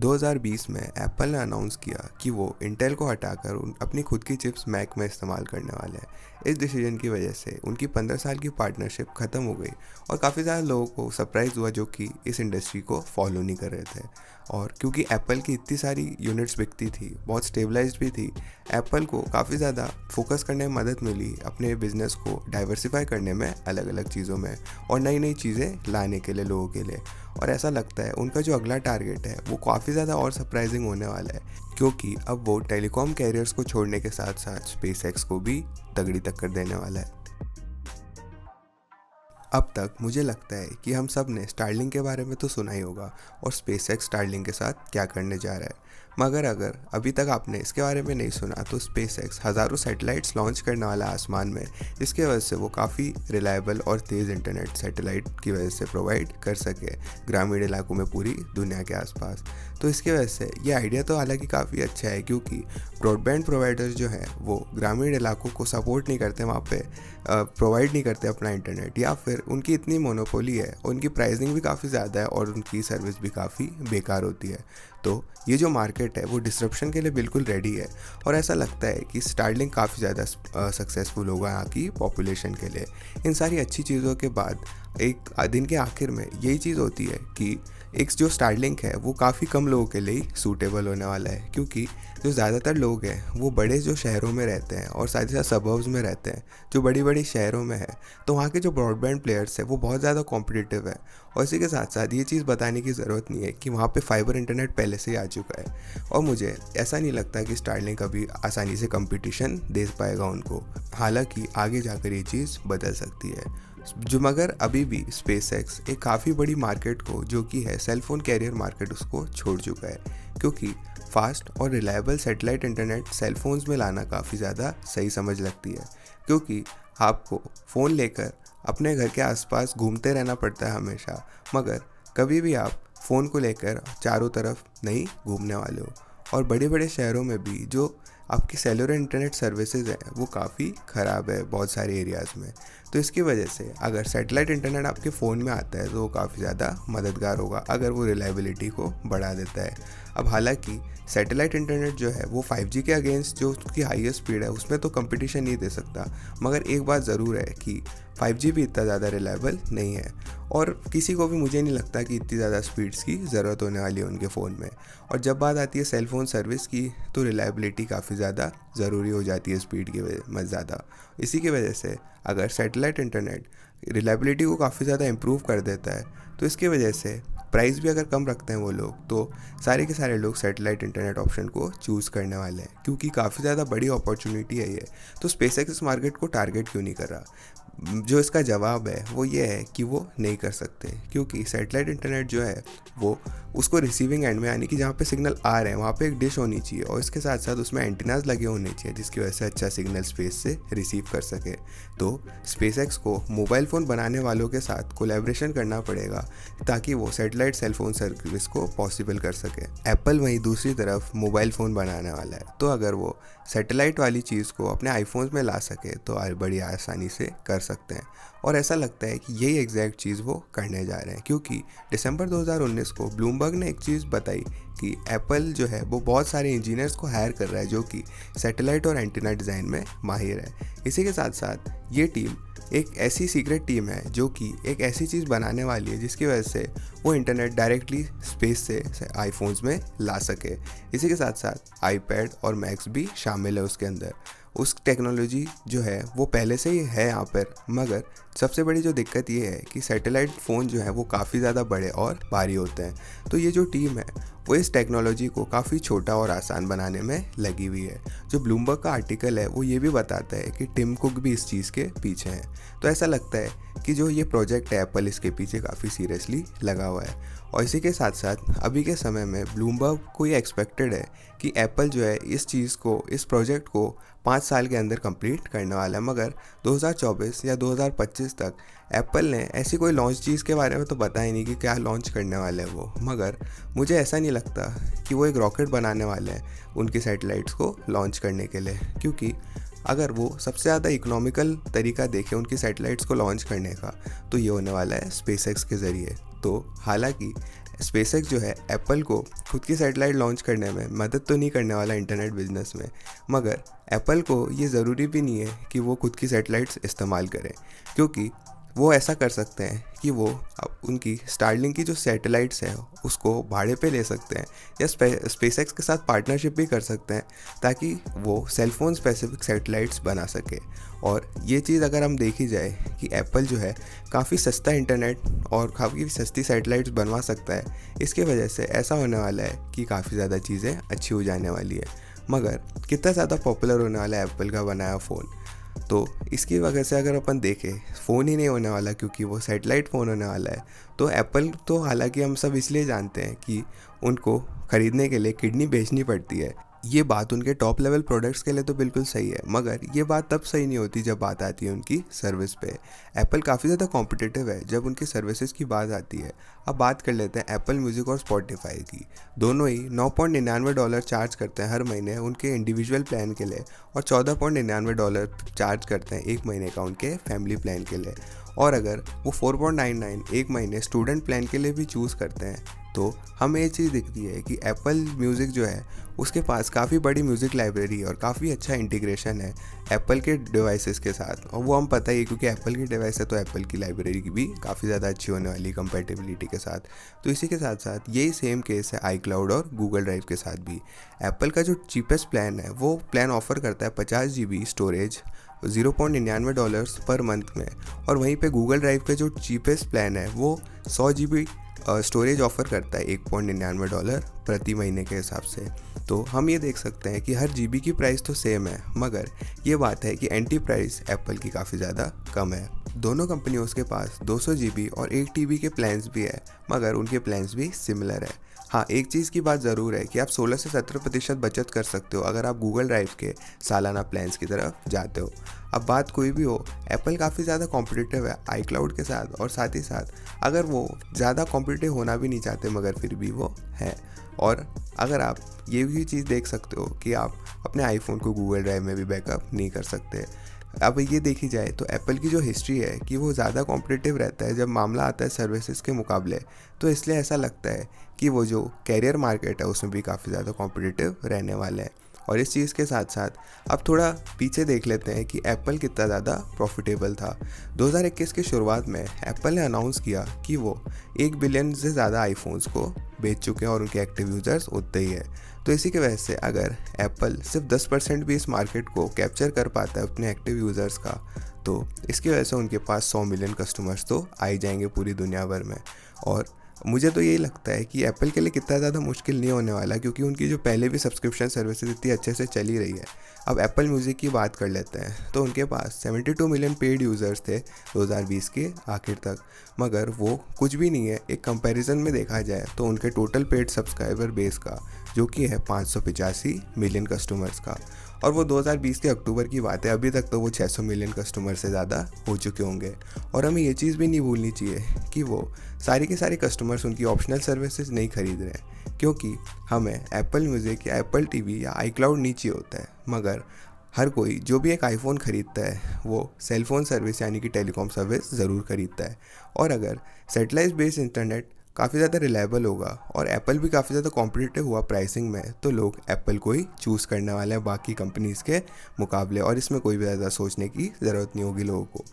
2020 में एप्पल ने अनाउंस किया कि वो इंटेल को हटाकर अपनी खुद की चिप्स मैक में इस्तेमाल करने वाले हैं। इस डिसीजन की वजह से उनकी 15 साल की पार्टनरशिप ख़त्म हो गई और काफ़ी ज़्यादा लोगों को सरप्राइज़ हुआ जो कि इस इंडस्ट्री को फॉलो नहीं कर रहे थे। और क्योंकि एप्पल की इतनी सारी यूनिट्स बिकती थी, बहुत स्टेबलाइज्ड भी थी, एप्पल को काफ़ी ज़्यादा फोकस करने में मदद मिली अपने बिजनेस को डाइवर्सिफाई करने में, अलग अलग चीज़ों में, और नई नई चीज़ें लाने के लिए लोगों के लिए। और ऐसा लगता है उनका जो अगला टारगेट है वो काफ़ी ज़्यादा और सरप्राइजिंग होने वाला है, क्योंकि अब वो टेलीकॉम कैरियर्स को छोड़ने के साथ साथ स्पेसएक्स को भी तगड़ी टक्कर देने वाला है। अब तक मुझे लगता है कि हम सब ने स्टारलिंक के बारे में तो सुना ही होगा और स्पेसएक्स स्टारलिंक के साथ क्या करने जा रहा है, मगर अगर अभी तक आपने इसके बारे में नहीं सुना तो स्पेसएक्स हज़ारों सैटेलाइट्स लॉन्च करने वाला है आसमान में, जिसकी वजह से वो काफ़ी रिलायबल और तेज़ इंटरनेट सैटेलाइट की वजह से प्रोवाइड कर सके ग्रामीण इलाकों में पूरी दुनिया के आसपास। तो इसकी वजह से ये आइडिया तो हालांकि काफ़ी अच्छा है, क्योंकि ब्रॉडबैंड प्रोवाइडर्स जो हैं वो ग्रामीण इलाकों को सपोर्ट नहीं करते, वहाँ पे प्रोवाइड नहीं करते अपना इंटरनेट, या फिर उनकी इतनी मोनोपोली है, उनकी प्राइसिंग भी काफ़ी ज़्यादा है और उनकी सर्विस भी काफ़ी बेकार होती है। तो ये जो मार्केट है वो डिसरप्शन के लिए बिल्कुल रेडी है और ऐसा लगता है कि स्टारलिंक काफ़ी ज़्यादा सक्सेसफुल होगा यहाँ की पॉपुलेशन के लिए। इन सारी अच्छी चीज़ों के बाद एक दिन के आखिर में यही चीज़ होती है कि एक जो स्टारलिंक है वो काफ़ी कम लोगों के लिए सूटेबल होने वाला है, क्योंकि जो ज़्यादातर लोग हैं वो बड़े जो शहरों में रहते हैं और साथ ही साथ सबर्ब्स में रहते हैं, जो बड़ी बड़ी शहरों में है, तो वहाँ के जो ब्रॉडबैंड प्लेयर्स है वो बहुत ज़्यादा कॉम्पिटिटिव है। और इसी के साथ साथ ये चीज़ बताने की ज़रूरत नहीं है कि वहाँ पे फाइबर इंटरनेट पहले से ही आ चुका है, और मुझे ऐसा नहीं लगता कि स्टारलिंक अभी आसानी से कंपटीशन दे पाएगा उनको। हालांकि आगे जाकर ये चीज़ बदल सकती है। जो मगर अभी भी स्पेसएक्स एक काफ़ी बड़ी मार्केट को, जो कि है सेलफोन कैरियर मार्केट, उसको छोड़ चुका है, क्योंकि फास्ट और रिलायबल सैटेलाइट इंटरनेट सेलफोन्स में लाना काफ़ी ज़्यादा सही समझ लगती है, क्योंकि आपको फ़ोन लेकर अपने घर के आसपास घूमते रहना पड़ता है हमेशा, मगर कभी भी आप फ़ोन को लेकर चारों तरफ नहीं घूमने वाले हो। और बड़े बड़े शहरों में भी जो आपकी सेलुलर इंटरनेट सर्विसेज है वो काफ़ी ख़राब है बहुत सारे एरियाज़ में। तो इसकी वजह से अगर सैटेलाइट इंटरनेट आपके फ़ोन में आता है तो वो काफ़ी ज़्यादा मददगार होगा, अगर वो रिलायबिलिटी को बढ़ा देता है। अब हालांकि सैटेलाइट इंटरनेट जो है वो 5G के अगेंस्ट जो उसकी हाईएस्ट स्पीड है उसमें तो कंपटीशन नहीं दे सकता, मगर एक बात ज़रूर है कि 5G भी इतना ज़्यादा रिलायबल नहीं है, और किसी को भी मुझे नहीं लगता कि इतनी ज़्यादा स्पीड्स की ज़रूरत होने वाली है उनके फ़ोन में। और जब बात आती है सेलफोन सर्विस की तो रिलायबिलिटी काफ़ी ज़्यादा ज़रूरी हो जाती है स्पीड की वजह में ज़्यादा। इसी की वजह से अगर सैटेलाइट इंटरनेट रिलायबिलिटी को काफ़ी ज़्यादा इम्प्रूव कर देता है तो इसकी वजह से प्राइस भी अगर कम रखते हैं वो लोग, तो सारे के सारे लोग सैटेलाइट इंटरनेट ऑप्शन को चूज़ करने वाले हैं, क्योंकि काफ़ी ज़्यादा बड़ी अपॉर्चुनिटी है ये। तो स्पेसएक्स इस मार्केट को टारगेट क्यों नहीं कर रहा? जो इसका जवाब है वो ये है कि वो नहीं कर सकते, क्योंकि सैटेलाइट इंटरनेट जो है वो उसको रिसीविंग एंड में, यानी कि जहाँ पे सिग्नल आ रहे हैं वहाँ पे एक डिश होनी चाहिए और इसके साथ साथ उसमें एंटीनाज लगे होने चाहिए, जिसकी वजह से अच्छा सिग्नल स्पेस से रिसीव कर सके। तो स्पेसएक्स को मोबाइल फ़ोन बनाने वालों के साथ कोलैबोरेशन करना पड़ेगा ताकि वो सैटेलाइट सेलफोन सर्विस को पॉसिबल कर सके। एप्पल वहीं दूसरी तरफ मोबाइल फ़ोन बनाने वाला है, तो अगर वो सैटेलाइट वाली चीज़ को अपने आईफोन्स में ला सके तो बड़ी आसानी से कर सकते हैं। और ऐसा लगता है कि यही एग्जैक्ट चीज़ वो करने जा रहे हैं, क्योंकि दिसंबर 2019 को ब्लूमबर्ग ने एक चीज़ बताई कि एप्पल जो है वो बहुत सारे इंजीनियर्स को हायर कर रहा है जो कि सैटेलाइट और एंटीना डिज़ाइन में माहिर है। इसी के साथ साथ ये टीम एक ऐसी सीक्रेट टीम है जो कि एक ऐसी चीज़ बनाने वाली है जिसकी वजह से वो इंटरनेट डायरेक्टली स्पेस से आईफोन्स में ला सके। इसी के साथ साथ आईपैड और मैक्स भी शामिल है उसके अंदर। उस टेक्नोलॉजी जो है वो पहले से ही है यहाँ पर, मगर सबसे बड़ी जो दिक्कत ये है कि सैटेलाइट फ़ोन जो है वो काफ़ी ज़्यादा बड़े और भारी होते हैं। तो ये जो टीम है वो इस टेक्नोलॉजी को काफ़ी छोटा और आसान बनाने में लगी हुई है। जो ब्लूमबर्ग का आर्टिकल है वो ये भी बताता है कि टिम कुक भी इस चीज़ के पीछे हैं। तो ऐसा लगता है कि जो ये प्रोजेक्ट है एप्पल इसके पीछे काफ़ी सीरियसली लगा हुआ है। और इसी के साथ साथ अभी के समय में ब्लूमबर्ग को ये एक्सपेक्टेड है कि एप्पल जो है इस चीज़ को, इस प्रोजेक्ट को 5 साल के अंदर कंप्लीट करने वाला है, मगर 2024 या 2025 तक एप्पल ने ऐसी कोई लॉन्च चीज़ के बारे में तो बताया नहीं कि क्या लॉन्च करने वाले हैं वो। मगर मुझे ऐसा नहीं लगता कि वो एक रॉकेट बनाने वाले हैं उनकी सैटेलाइट्स को लॉन्च करने के लिए, क्योंकि अगर वो सबसे ज़्यादा इकोनॉमिकल तरीका देखें उनकी सैटेलाइट्स को लॉन्च करने का तो ये होने वाला है स्पेसएक्स के ज़रिए। तो हालांकि स्पेसएक्स जो है एप्पल को खुद की सैटेलाइट लॉन्च करने में मदद तो नहीं करने वाला इंटरनेट बिजनेस में, मगर एप्पल को ये ज़रूरी भी नहीं है कि वो खुद की सैटेलाइट्स इस्तेमाल करें, क्योंकि वो ऐसा कर सकते हैं कि वो अब उनकी स्टारलिंक की जो सैटेलाइट्स हैं उसको भाड़े पे ले सकते हैं या स्पेसएक्स के साथ पार्टनरशिप भी कर सकते हैं, ताकि वो सेलफोन स्पेसिफिक सैटेलाइट्स बना सके। और ये चीज़ अगर हम देखी जाए कि एप्पल जो है काफ़ी सस्ता इंटरनेट और काफ़ी सस्ती सैटेलाइट्स बनवा सकता है, इसके वजह से ऐसा होने वाला है कि काफ़ी ज़्यादा चीज़ें अच्छी हो जाने वाली है। मगर कितना ज़्यादा पॉपुलर होने वाला है एप्पल का बनाया फ़ोन, तो इसकी वजह से अगर अपन देखें फ़ोन ही नहीं होने वाला क्योंकि वो सैटेलाइट फ़ोन होने वाला है। तो एप्पल तो हालांकि हम सब इसलिए जानते हैं कि उनको ख़रीदने के लिए किडनी बेचनी पड़ती है, ये बात उनके टॉप लेवल प्रोडक्ट्स के लिए तो बिल्कुल सही है, मगर ये बात तब सही नहीं होती जब बात आती है उनकी सर्विस पे। एप्पल काफ़ी ज़्यादा कॉम्पिटिटिव है जब उनकी सर्विसेज की बात आती है। अब बात कर लेते हैं एप्पल म्यूज़िक और स्पॉटिफाई की। दोनों ही $9.99 चार्ज करते हैं हर महीने उनके इंडिविजुअल प्लान के लिए, और $14.99 चार्ज करते हैं एक महीने का उनके फैमिली प्लान के लिए। और अगर वो 4.99 एक महीने स्टूडेंट प्लान के लिए भी चूज़ करते हैं, तो हमें ये चीज़ दिखती है कि एप्पल म्यूज़िक जो है उसके पास काफ़ी बड़ी म्यूज़िक लाइब्रेरी और काफ़ी अच्छा इंटीग्रेशन है एप्पल के डिवाइसेस के साथ। और वो हम पता ही है क्योंकि एप्पल की डिवाइस है, तो एप्पल की लाइब्रेरी की भी काफ़ी ज़्यादा अच्छी होने वाली है कंपैटिबिलिटी के साथ। तो इसी के साथ साथ यही सेम केस है iCloud और गूगल ड्राइव के साथ भी। एप्पल का जो चीपेस्ट प्लान है वो प्लान ऑफर करता है 50 GB स्टोरेज $0.99 पर मंथ में, और वहीं पे गूगल ड्राइव का जो चीपेस्ट प्लान है वो 100 GB स्टोरेज ऑफ़र करता है $1.99 प्रति महीने के हिसाब से। तो हम ये देख सकते हैं कि हर जीबी की प्राइस तो सेम है, मगर ये बात है कि एंट्री प्राइस एप्पल की काफ़ी ज़्यादा कम है। दोनों कंपनियों के पास 200 GB और 1 TB के प्लान्स भी है, मगर उनके प्लान्स भी सिमिलर है। हाँ, एक चीज़ की बात ज़रूर है कि आप 16 से 17% बचत कर सकते हो अगर आप गूगल ड्राइव के सालाना प्लान्स की तरफ जाते हो। अब बात कोई भी हो, एप्पल काफ़ी ज़्यादा कॉम्पिटिटिव है iCloud के साथ, और साथ ही साथ अगर वो ज़्यादा कॉम्पिटिटिव होना भी नहीं चाहते मगर फिर भी वो है। और अगर आप ये भी चीज़ देख सकते हो कि आप अपने आईफोन को गूगल ड्राइव में भी बैकअप नहीं कर सकते। अब ये देखी जाए तो एप्पल की जो हिस्ट्री है कि वो ज़्यादा कॉम्पिटिटिव रहता है जब मामला आता है सर्विसेज के मुकाबले, तो इसलिए ऐसा लगता है कि वो जो कैरियर मार्केट है उसमें भी काफ़ी ज़्यादा कॉम्पिटिटिव रहने वाला है। और इस चीज़ के साथ साथ अब थोड़ा पीछे देख लेते हैं कि एप्पल कितना ज़्यादा प्रॉफिटेबल था। 2021 की शुरुआत में एप्पल ने अनाउंस किया कि वो 1 बिलियन से ज़्यादा आईफोन्स को बेच चुके हैं और उनके एक्टिव यूज़र्स उतने ही है। तो इसी की वजह से अगर एप्पल सिर्फ 10% भी इस मार्केट को कैप्चर कर पाता है अपने एक्टिव यूज़र्स का, तो इसकी वजह से उनके पास 100 मिलियन कस्टमर्स तो आ ही जाएंगे पूरी दुनिया भर में। और मुझे तो यही लगता है कि एप्पल के लिए कितना ज़्यादा मुश्किल नहीं होने वाला, क्योंकि उनकी जो पहले भी सब्सक्रिप्शन सर्विसेज इतनी अच्छे से चली रही है। अब एप्पल म्यूज़िक की बात कर लेते हैं, तो उनके पास 72 मिलियन पेड यूज़र्स थे 2020 के आखिर तक, मगर वो कुछ भी नहीं है एक कंपैरिजन में देखा जाए तो उनके टोटल पेड सब्सक्राइबर बेस का, जो कि है 585 मिलियन कस्टमर्स का। और वो 2020 के अक्टूबर की बात है, अभी तक तो वो 600 मिलियन कस्टमर से ज़्यादा हो चुके होंगे। और हमें ये चीज़ भी नहीं भूलनी चाहिए कि वो सारी के सारे कस्टमर्स उनकी ऑप्शनल सर्विसेज नहीं खरीद रहे हैं, क्योंकि हमें एप्पल म्यूज़िक या एप्पल टीवी या iCloud नहीं चाहिए होता है, मगर हर कोई जो भी एक आईफोन ख़रीदता है वो सेलफोन सर्विस यानी कि टेलीकॉम सर्विस ज़रूर ख़रीदता है। और अगर सेटेलाइट बेस्ड इंटरनेट काफ़ी ज़्यादा रिलायबल होगा और एप्पल भी काफ़ी ज़्यादा कॉम्पिटिटिव हुआ प्राइसिंग में, तो लोग एप्पल को ही चूज़ करने वाले हैं बाकी कंपनीज़ के मुकाबले, और इसमें कोई भी ज़्यादा सोचने की ज़रूरत नहीं होगी लोगों को।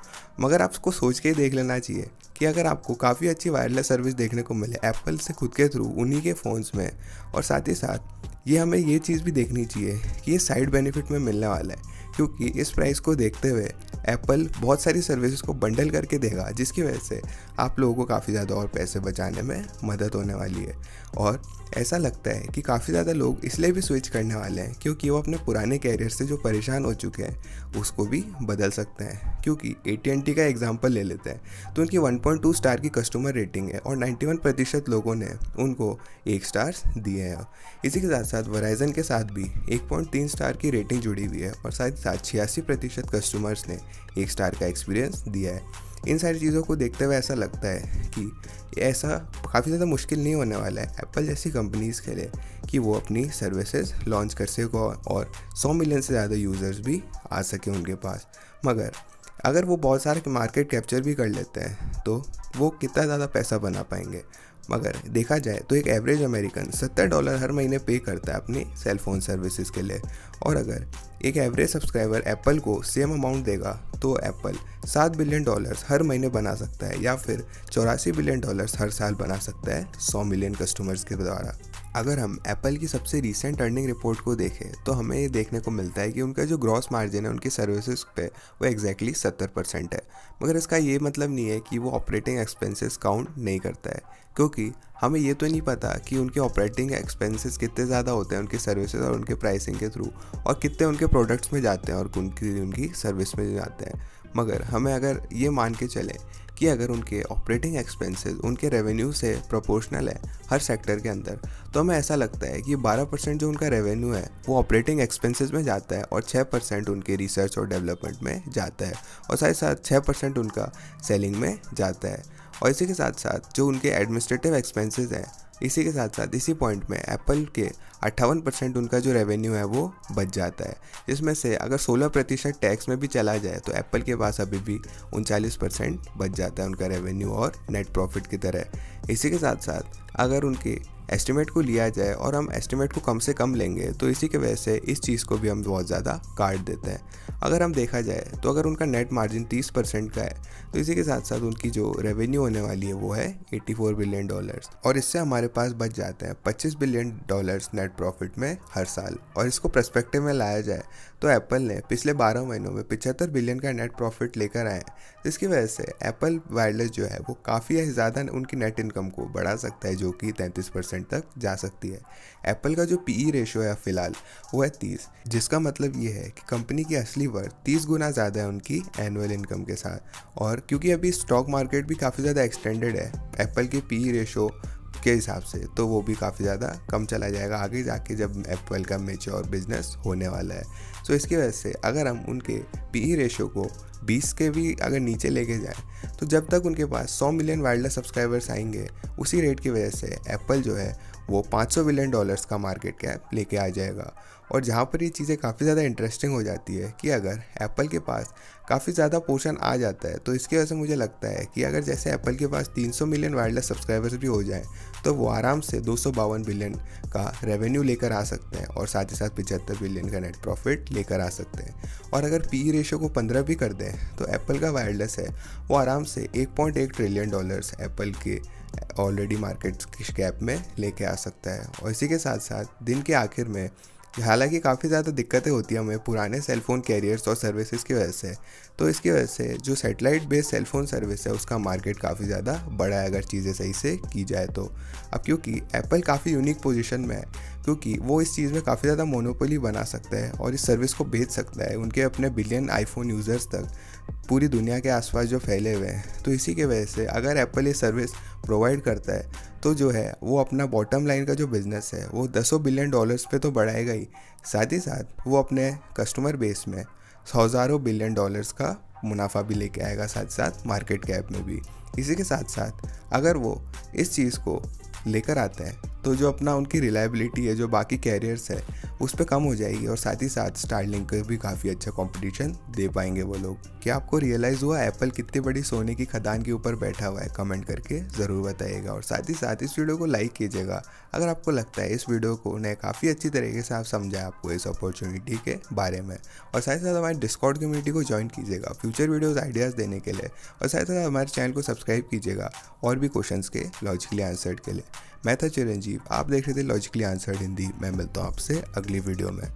मगर आपको सोच के ही देख लेना चाहिए कि अगर आपको काफ़ी अच्छी वायरलेस सर्विस देखने को मिले एप्पल से खुद के थ्रू उन्हीं के फ़ोन्स में, और साथ ही साथ ये हमें ये चीज़ भी देखनी चाहिए कि ये साइड बेनिफिट में मिलने वाला है, क्योंकि इस प्राइस को देखते हुए एप्पल बहुत सारी सर्विसेज को बंडल करके देगा, जिसकी वजह से आप लोगों को काफ़ी ज़्यादा और पैसे बचाने में मदद होने वाली है। और ऐसा लगता है कि काफ़ी ज़्यादा लोग इसलिए भी स्विच करने वाले हैं क्योंकि वो अपने पुराने कैरियर से जो परेशान हो चुके हैं उसको भी बदल सकते हैं। क्योंकि AT&T का एग्जांपल ले लेते हैं तो उनकी 1.2 स्टार की कस्टमर रेटिंग है और 91% लोगों ने उनको 1 स्टार्स दिए हैं। इसी के साथ साथ वराइजन के साथ भी 1.3 स्टार की रेटिंग जुड़ी हुई है और साथ ही साथ 86% कस्टमर्स ने 1 स्टार का एक्सपीरियंस दिया है। इन सारी चीज़ों को देखते हुए ऐसा लगता है कि ऐसा काफ़ी ज़्यादा मुश्किल नहीं होने वाला है एप्पल जैसी कंपनीज़ के लिए कि वो अपनी सर्विसेज लॉन्च कर सके और 100 मिलियन से ज़्यादा यूज़र्स भी आ सके उनके पास। मगर अगर वो बहुत सारे मार्केट कैप्चर भी कर लेते हैं तो वो कितना ज़्यादा पैसा बना पाएंगे। मगर देखा जाए तो एक एवरेज अमेरिकन $70 हर महीने पे करता है अपनी सेल फोन सर्विसेज के लिए। और अगर एक एवरेज सब्सक्राइबर एप्पल को सेम अमाउंट देगा तो एप्पल $7 बिलियन हर महीने बना सकता है, या फिर $84 बिलियन हर साल बना सकता है 100 मिलियन कस्टमर्स के द्वारा। अगर हम एप्पल की सबसे रीसेंट अर्निंग रिपोर्ट को देखें तो हमें ये देखने को मिलता है कि उनका जो ग्रॉस मार्जिन है उनकी सर्विसेज पे वो एग्जैक्टली 70% है। मगर इसका ये मतलब नहीं है कि वो ऑपरेटिंग एक्सपेंसेस काउंट नहीं करता है, क्योंकि हमें ये तो नहीं पता कि उनके ऑपरेटिंग एक्सपेंसेस कितने ज़्यादा होते हैं उनकी सर्विसेज और उनके प्राइसिंग के थ्रू, और कितने उनके प्रोडक्ट्स में जाते हैं और उनकी सर्विस में जाते हैं। मगर हमें अगर ये मान के चले कि अगर उनके ऑपरेटिंग एक्सपेंसेस उनके रेवेन्यू से प्रोपोर्शनल है हर सेक्टर के अंदर, तो हमें ऐसा लगता है कि 12% जो उनका रेवेन्यू है वो ऑपरेटिंग एक्सपेंसेस में जाता है और 6% उनके रिसर्च और डेवलपमेंट में जाता है, और साथ ही साथ 6% उनका सेलिंग में जाता है। और इसी के साथ साथ जो उनके एडमिनिस्ट्रेटिव एक्सपेंसेस हैं, इसी के साथ साथ इसी पॉइंट में एप्पल के 58% उनका जो रेवेन्यू है वो बच जाता है, जिसमें से अगर 16% टैक्स में भी चला जाए तो एप्पल के पास अभी भी 39% बच जाता है उनका रेवेन्यू और नेट प्रॉफिट की तरह। इसी के साथ साथ अगर उनके एस्टिमेट को लिया जाए और हम एस्टिमेट को कम से कम लेंगे तो इसी के वजह से इस चीज़ को भी हम बहुत ज़्यादा काट देते हैं। अगर हम देखा जाए तो अगर उनका नेट मार्जिन 30% का है तो इसी के साथ साथ उनकी जो रेवेन्यू होने वाली है वो है $84 बिलियन, और इससे हमारे पास बच जाते हैं $25 बिलियन नेट प्रॉफिट में हर साल। और इसको पर्सपेक्टिव में लाया जाए तो एप्पल ने पिछले 12 महीनों में 75 बिलियन का नेट प्रॉफिट लेकर आए, जिसकी वजह से एप्पल वायरलेस जो है वो काफ़ी ज़्यादा उनकी नेट इनकम को बढ़ा सकता है, जो कि 33% तक जा सकती है। एप्पल का जो पीई रेशियो है फिलहाल वो है 30, जिसका मतलब ये है कि कंपनी की असली वर्थ 30 गुना ज़्यादा है उनकी एनुअल इनकम के साथ। और क्योंकि अभी स्टॉक मार्केट भी काफ़ी ज़्यादा एक्सटेंडेड है एप्पल के पीई रेशियो के हिसाब से, तो वो भी काफ़ी ज़्यादा कम चला जाएगा आगे जाके जब एप्पल का मैच्योर बिजनेस होने वाला है। सो इसकी वजह से अगर हम उनके पीई रेशियो को 20 के भी अगर नीचे लेके जाएं तो जब तक उनके पास 100 मिलियन वायरलेस सब्सक्राइबर्स आएंगे उसी रेट की वजह से एप्पल जो है वो $500 बिलियन का मार्केट कैप लेके आ जाएगा। और जहाँ पर ये चीज़ें काफ़ी ज़्यादा इंटरेस्टिंग हो जाती है कि अगर एप्पल के पास काफ़ी ज़्यादा पोर्शन आ जाता है तो इसकी वजह से मुझे लगता है कि अगर जैसे एप्पल के पास 300 मिलियन वायरलेस सब्सक्राइबर्स भी हो जाएं तो वो आराम से 252 बिलियन का रेवेन्यू लेकर आ सकते हैं और साथ ही साथ 75 बिलियन का नेट प्रॉफिट लेकर आ सकते हैं। और अगर पी रेशियो को 15 भी कर दें तो एप्पल का वायरलेस है वो आराम से $1.1 ट्रिलियन एप्पल के ऑलरेडी मार्केट कैप में लेके आ सकता है। और इसी के साथ साथ दिन के आखिर में हालांकि काफ़ी ज़्यादा दिक्कतें होती हैं हमें पुराने सेलफ़ोन कैरियर्स और सर्विसेज की वजह से, तो इसकी वजह से जो सैटेलाइट बेस्ड सेलफ़ोन सर्विस है उसका मार्केट काफ़ी ज़्यादा बड़ा है अगर चीज़ें सही से की जाए तो। अब क्योंकि एप्पल काफ़ी यूनिक पोजीशन में है, क्योंकि वो इस चीज़ में काफ़ी ज़्यादा मोनोपोली बना सकता है और इस सर्विस को बेच सकता है उनके अपने बिलियन आईफोन यूज़र्स तक पूरी दुनिया के आसपास जो फैले हुए हैं। तो इसी के वजह से अगर एप्पल ये सर्विस प्रोवाइड करता है तो जो है वो अपना बॉटम लाइन का जो बिज़नेस है वो $100 बिलियन पे तो बढ़ाएगा ही, साथ ही साथ वो अपने कस्टमर बेस में हज़ारों बिलियन डॉलर्स का मुनाफा भी लेके आएगा, साथ साथ मार्केट कैप में भी। इसी के साथ साथ अगर वो इस चीज़ को लेकर आते हैं तो जो अपना उनकी रिलायबिलिटी है जो बाकी कैरियर्स है उस पर कम हो जाएगी, और साथ ही साथ स्टारलिंक को भी काफ़ी अच्छा कंपटीशन दे पाएंगे वो लोग। क्या आपको रियलाइज़ हुआ एप्पल कितनी बड़ी सोने की खदान के ऊपर बैठा हुआ है? कमेंट करके ज़रूर बताइएगा, और साथ ही साथ इस वीडियो को लाइक कीजिएगा अगर आपको लगता है इस वीडियो को ने काफ़ी अच्छी तरीके से आप समझा आपको इस अपॉर्चुनिटी के बारे में। और साथ ही साथ हमारे डिस्कॉर्ड कम्युनिटी को ज्वाइन कीजिएगा फ्यूचर वीडियोज़ आइडियाज़ देने के लिए, और साथ ही साथ हमारे चैनल को सब्सक्राइब कीजिएगा और भी क्वेश्चंस के लॉजिकली आंसर्ड के लिए। मैं था चिरंजीव, आप देख रहे थे लॉजिकली आंसर्ड हिंदी। मैं मिलता हूँ आपसे अगली वीडियो में।